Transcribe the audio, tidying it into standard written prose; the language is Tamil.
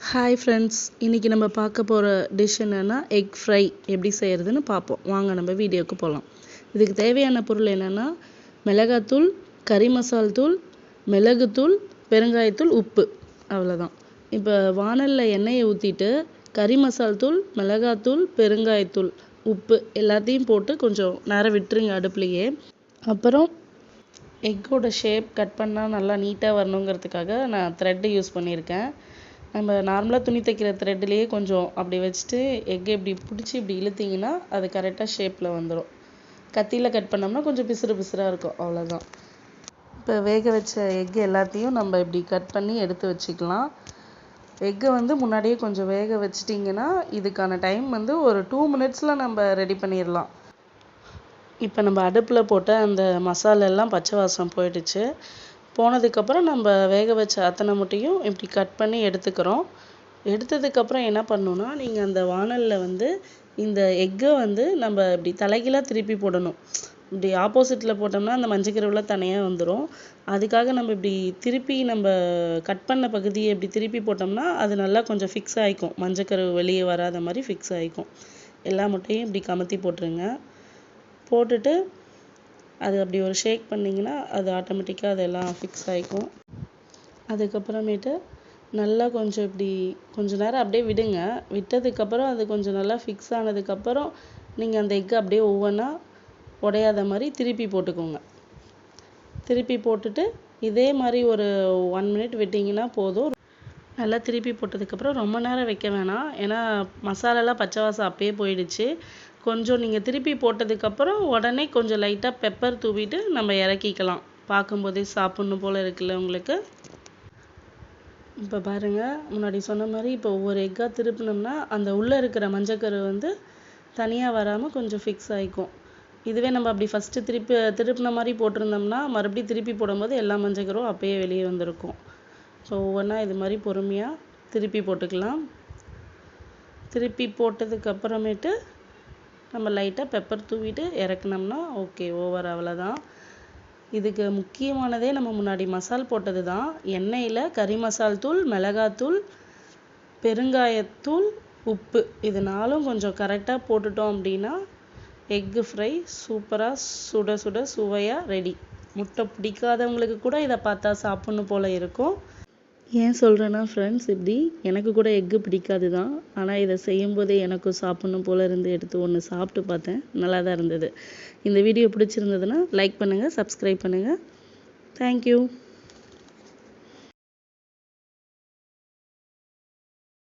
ஹாய் ஃப்ரெண்ட்ஸ், இன்றைக்கி நம்ம பார்க்க போகிற டிஷ் என்னென்னா எக் ஃப்ரை எப்படி செய்கிறதுன்னு பார்ப்போம். வாங்க நம்ம வீடியோவுக்கு போகலாம். இதுக்கு தேவையான பொருள் என்னென்னா மிளகாத்தூள், கறி மசால் தூள், மிளகுத்தூள், பெருங்காயத்தூள், உப்பு, அவ்வளோதான். இப்போ வானலில் எண்ணெயை ஊற்றிட்டு கறி மசால் தூள், மிளகாத்தூள், பெருங்காயத்தூள், உப்பு எல்லாத்தையும் போட்டு கொஞ்சம் நேரம் விட்டுருங்க அடுப்புலையே. அப்புறம் எக்கோட ஷேப் கட் பண்ணால் நல்லா நீட்டாக வரணுங்கிறதுக்காக நான் த்ரெட்டு யூஸ் பண்ணியிருக்கேன். நம்ம நார்மலாக துணி தைக்கிற த்ரெட்லேயே கொஞ்சம் அப்படி வச்சுட்டு எக்கை இப்படி பிடிச்சி இப்படி இழுத்திங்கன்னா அது கரெக்டாக ஷேப்பில் வந்துடும். கத்தியில் கட் பண்ணோம்னா கொஞ்சம் பிசுறாக இருக்கும், அவ்வளோதான். இப்போ வேக வச்ச எக்கு எல்லாத்தையும் நம்ம இப்படி கட் பண்ணி எடுத்து வச்சுக்கலாம். எக்கை முன்னாடியே கொஞ்சம் வேக வச்சிட்டிங்கன்னா இதுக்கான டைம் ஒரு 2 மினிட்ஸில் நம்ம ரெடி பண்ணிடலாம். இப்போ நம்ம அடுப்பில் போட்ட அந்த மசாலெல்லாம் பச்சை வாசம் போயிடுச்சு. போனதுக்கப்புறம் நம்ம வேக வச்ச அத்தனை முட்டையும் இப்படி கட் பண்ணி எடுத்துக்கிறோம். எடுத்ததுக்கப்புறம் என்ன பண்ணணுன்னா, நீங்கள் அந்த வானலில் இந்த எக்கை நம்ம இப்படி தலைகீழாக திருப்பி போடணும். இப்படி ஆப்போசிட்டில் போட்டோம்னா அந்த மஞ்சக்கருவெலாம் தனியாக வந்துடும். அதுக்காக நம்ம இப்படி திருப்பி நம்ம கட் பண்ண பகுதியை இப்படி திருப்பி போட்டோம்னா அது நல்லா கொஞ்சம் ஃபிக்ஸ் ஆகிக்கும். மஞ்சக்கருவு வெளியே வராத மாதிரி ஃபிக்ஸ் ஆகிக்கும். எல்லா முட்டையும் இப்படி கமத்தி போட்டுருங்க. போட்டுட்டு அது அப்படி ஒரு ஷேக் பண்ணிங்கன்னா அது ஆட்டோமேட்டிக்காக அதெல்லாம் ஃபிக்ஸ் ஆகிக்கும். அதுக்கப்புறமேட்டு நல்லா கொஞ்சம் இப்படி கொஞ்சம் நேரம் அப்படியே விடுங்க. விட்டதுக்கப்புறம் அது கொஞ்சம் நல்லா ஃபிக்ஸ் ஆனதுக்கப்புறம் நீங்கள் அந்த எக்கை அப்படியே ஒவ்வொன்றா உடையாத மாதிரி திருப்பி போட்டுக்கோங்க. திருப்பி போட்டுட்டு இதே மாதிரி ஒரு 1 மினிட் விட்டிங்கன்னா போதும். நல்லா திருப்பி போட்டதுக்கப்புறம் ரொம்ப நேரம் வைக்க வேணாம். ஏன்னா மசாலாலாம் பச்சை வாசம் அப்பயே போயிடுச்சு. கொஞ்சம் நீங்கள் திருப்பி போட்டதுக்கப்புறம் உடனே கொஞ்சம் லைட்டாக பெப்பர் தூவிட்டு நம்ம இறக்கிக்கலாம். பார்க்கும்போதே சாப்பிட்ணும் போல் இருக்குல்ல உங்களுக்கு. இப்போ பாருங்கள், முன்னாடி சொன்ன மாதிரி இப்போ ஒவ்வொரு எக்காக திருப்பினோம்னா அந்த உள்ளே இருக்கிற மஞ்சக்கரு தனியாக வராமல் கொஞ்சம் ஃபிக்ஸ் ஆகிக்கும். இதுவே நம்ம அப்படி ஃபஸ்ட்டு திருப்பின மாதிரி போட்டிருந்தோம்னா மறுபடியும் திருப்பி போடும்போது எல்லா மஞ்சக்கரும் அப்பயே வெளியே வந்திருக்கும். ஸோ ஒவ்வொன்றா இது மாதிரி பொறுமையாக திருப்பி போட்டுக்கலாம். திருப்பி போட்டதுக்கப்புறமேட்டு நம்ம லைட்டாக பெப்பர் தூவிட்டு இறக்குனோம்னா ஓகே, ஓவர், அவ்வளோதான். இதுக்கு முக்கியமானதே நம்ம முன்னாடி மசால் போட்டது தான். எண்ணெயில் கறி மசால் தூள், மிளகாத்தூள், பெருங்காயத்தூள், உப்பு, இது 4ம் கொஞ்சம் கரெக்டாக போட்டுட்டோம் அப்படின்னா எக்கு ஃப்ரை சூப்பராக சுட சுட சுவையாக ரெடி. முட்டை பிடிக்காதவங்களுக்கு கூட இதை பார்த்தா சாப்பிட்ணும் போல் இருக்கும். ஏன் சொல்கிறேன்னா ஃப்ரெண்ட்ஸ், இப்படி எனக்கு கூட எக்கு பிடிக்காது தான். ஆனால் இதை செய்யும்போதே எனக்கும் சாப்பிட்ணும் போல் இருந்து எடுத்து ஒன்று சாப்பிட்டு பார்த்தேன். நல்லா தான் இருந்தது. இந்த வீடியோ பிடிச்சிருந்ததுன்னா லைக் பண்ணுங்கள், சப்ஸ்கிரைப் பண்ணுங்கள். தேங்க்யூ.